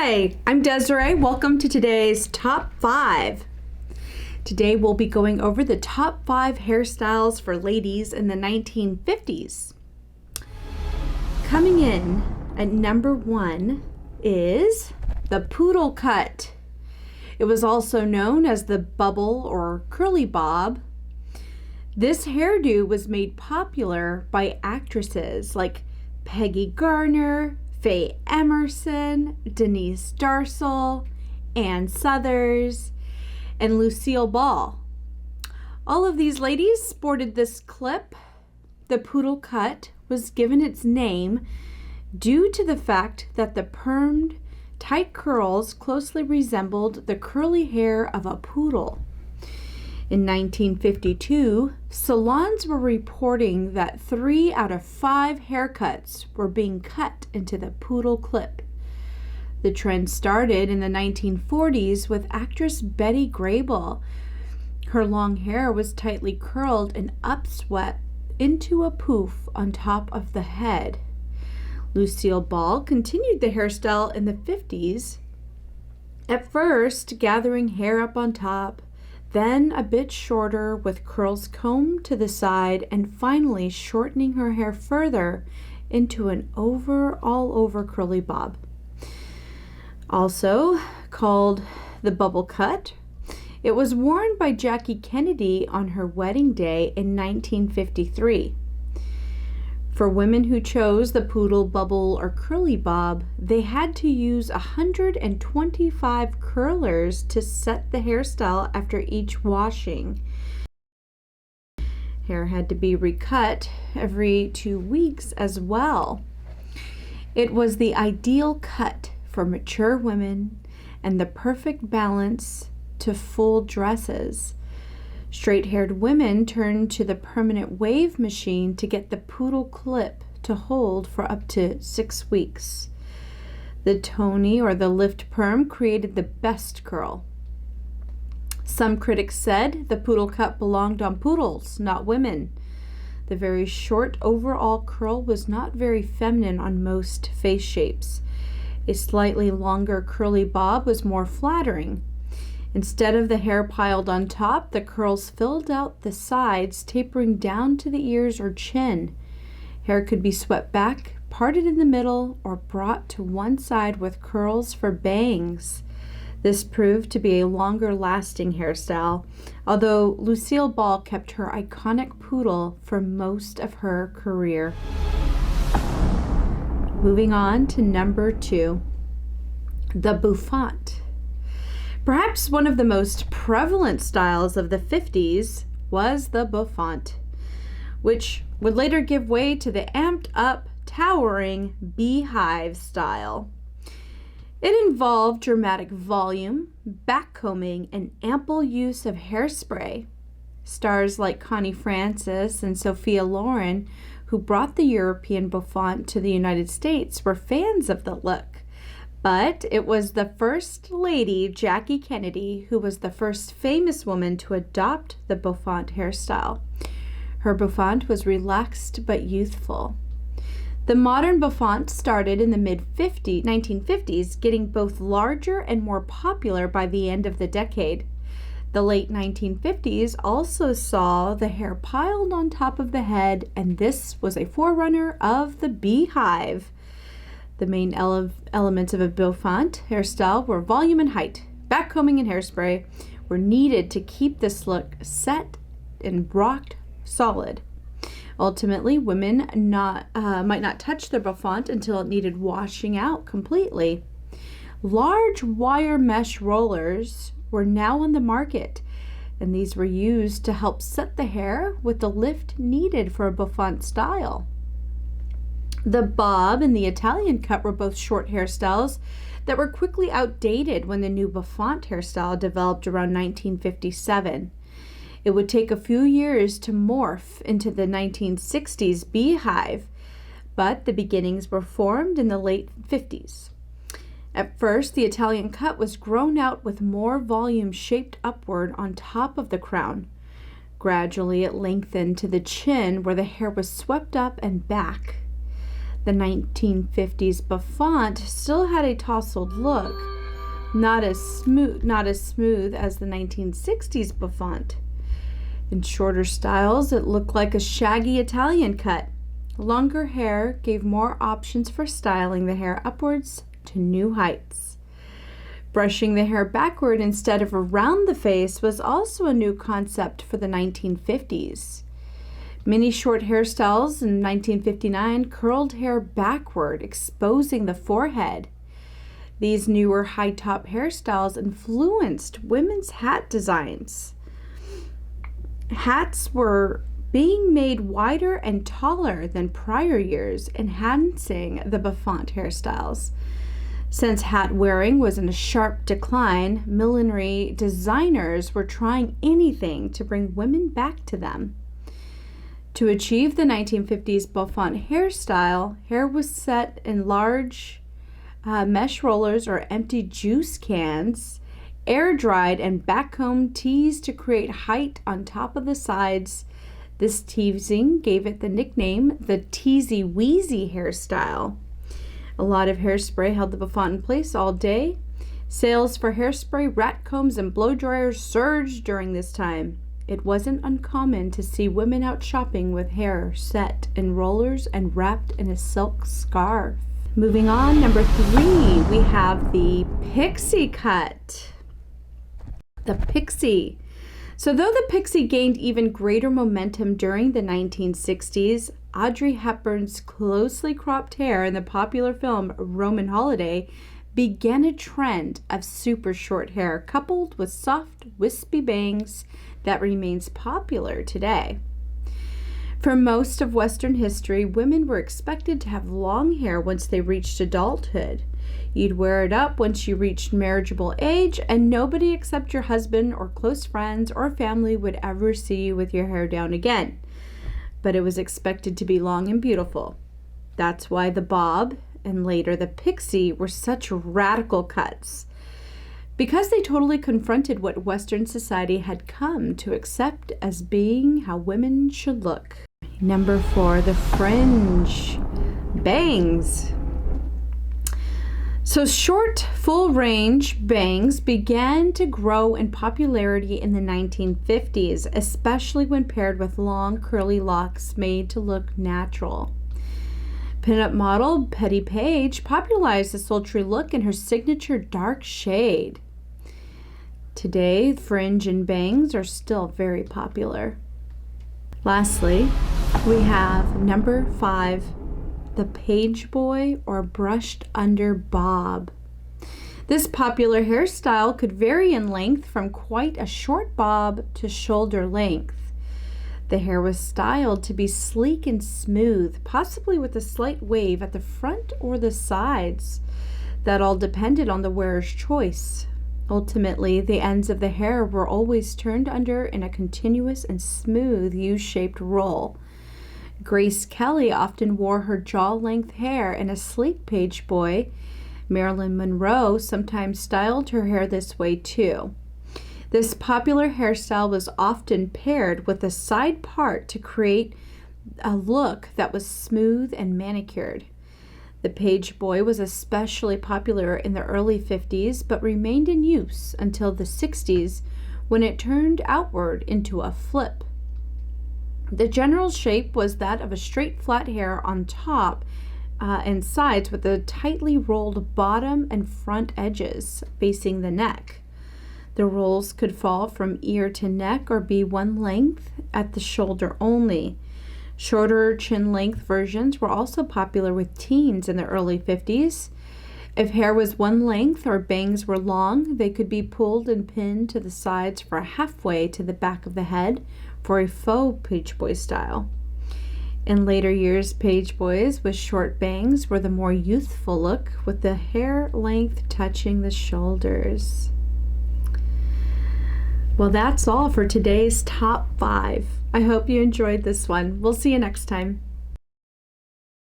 Hi, I'm Desiree. Welcome to today's Top 5. Today we'll be going over the top 5 hairstyles for ladies in the 1950s. Coming in at number 1 is the poodle cut. It was also known as the bubble or curly bob. This hairdo was made popular by actresses like Peggy Garner, Faye Emerson, Denise Darcel, Ann Suthers, and Lucille Ball. All of these ladies sported this clip. The poodle cut was given its name due to the fact that the permed, tight curls closely resembled the curly hair of a poodle. In 1952, salons were reporting that 3 out of 5 haircuts were being cut into the poodle clip. The trend started in the 1940s with actress Betty Grable. Her long hair was tightly curled and upswept into a poof on top of the head. Lucille Ball continued the hairstyle in the 50s, at first gathering hair up on top, then a bit shorter with curls combed to the side, and finally shortening her hair further into an all-over curly bob. Also called the bubble cut, it was worn by Jackie Kennedy on her wedding day in 1953. For women who chose the poodle, bubble, or curly bob, they had to use 125 curlers to set the hairstyle after each washing. Hair had to be recut every 2 weeks as well. It was the ideal cut for mature women and the perfect balance to full dresses. Straight-haired women turned to the permanent wave machine to get the poodle clip to hold for up to 6 weeks. The Tony or the lift perm created the best curl. Some critics said the poodle cut belonged on poodles, not women. The very short overall curl was not very feminine on most face shapes. A slightly longer curly bob was more flattering. Instead of the hair piled on top, the curls filled out the sides, tapering down to the ears or chin. Hair could be swept back, parted in the middle, or brought to one side with curls for bangs. This proved to be a longer-lasting hairstyle, although Lucille Ball kept her iconic poodle for most of her career. Moving on to number 2, the bouffant. Perhaps one of the most prevalent styles of the 50s was the bouffant, which would later give way to the amped up, towering beehive style. It involved dramatic volume, backcombing, and ample use of hairspray. Stars like Connie Francis and Sophia Loren, who brought the European bouffant to the United States, were fans of the look. But it was the First Lady, Jackie Kennedy, who was the first famous woman to adopt the bouffant hairstyle. Her bouffant was relaxed but youthful. The modern bouffant started in the mid-1950s, getting both larger and more popular by the end of the decade. The late 1950s also saw the hair piled on top of the head, and this was a forerunner of the beehive. The main elements of a bouffant hairstyle were volume and height. Backcombing and hairspray were needed to keep this look set and rocked solid. Ultimately, women might not touch their bouffant until it needed washing out completely. Large wire mesh rollers were now on the market, and these were used to help set the hair with the lift needed for a bouffant style. The bob and the Italian cut were both short hairstyles that were quickly outdated when the new bouffant hairstyle developed around 1957. It would take a few years to morph into the 1960s beehive, but the beginnings were formed in the late 50s. At first, the Italian cut was grown out with more volume shaped upward on top of the crown. Gradually, it lengthened to the chin where the hair was swept up and back. The 1950s bouffant still had a tousled look, not as smooth as the 1960s bouffant. In shorter styles, it looked like a shaggy Italian cut. Longer hair gave more options for styling the hair upwards to new heights. Brushing the hair backward instead of around the face was also a new concept for the 1950s. Many short hairstyles in 1959 curled hair backward, exposing the forehead. These newer high-top hairstyles influenced women's hat designs. Hats were being made wider and taller than prior years, enhancing the bouffant hairstyles. Since hat wearing was in a sharp decline, millinery designers were trying anything to bring women back to them. To achieve the 1950s bouffant hairstyle, hair was set in large mesh rollers or empty juice cans, air dried and backcombed, teased to create height on top of the sides. This teasing gave it the nickname the Teasy Weezy hairstyle. A lot of hairspray held the bouffant in place all day. Sales for hairspray, rat combs, and blow dryers surged during this time. It wasn't uncommon to see women out shopping with hair set in rollers and wrapped in a silk scarf. Moving on, number 3, we have the pixie cut. The pixie. So though the pixie gained even greater momentum during the 1960s, Audrey Hepburn's closely cropped hair in the popular film Roman Holiday began a trend of super short hair coupled with soft, wispy bangs that remains popular today. For most of Western history, women were expected to have long hair once they reached adulthood. You'd wear it up once you reached marriageable age, and nobody except your husband or close friends or family would ever see you with your hair down again. But it was expected to be long and beautiful. That's why the bob and later the pixie were such radical cuts, because they totally confronted what Western society had come to accept as being how women should look. Number 4, the fringe. Bangs. So short, full-range bangs began to grow in popularity in the 1950s, especially when paired with long, curly locks made to look natural. Pinup model Betty Page popularized the sultry look in her signature dark shade. Today, fringe and bangs are still very popular. Lastly, we have number 5, the page boy or brushed under bob. This popular hairstyle could vary in length from quite a short bob to shoulder length. The hair was styled to be sleek and smooth, possibly with a slight wave at the front or the sides. That all depended on the wearer's choice. Ultimately, the ends of the hair were always turned under in a continuous and smooth U-shaped roll. Grace Kelly often wore her jaw-length hair in a sleek page boy. Marilyn Monroe sometimes styled her hair this way too. This popular hairstyle was often paired with a side part to create a look that was smooth and manicured. The page boy was especially popular in the early 50s, but remained in use until the 60s, when it turned outward into a flip. The general shape was that of a straight flat hair on top and sides with a tightly rolled bottom and front edges facing the neck. The rolls could fall from ear to neck or be one length at the shoulder only. Shorter chin-length versions were also popular with teens in the early 50s. If hair was one length or bangs were long, they could be pulled and pinned to the sides for halfway to the back of the head for a faux page boy style. In later years, page boys with short bangs were the more youthful look, with the hair length touching the shoulders. Well, that's all for today's top 5. I hope you enjoyed this one. We'll see you next time.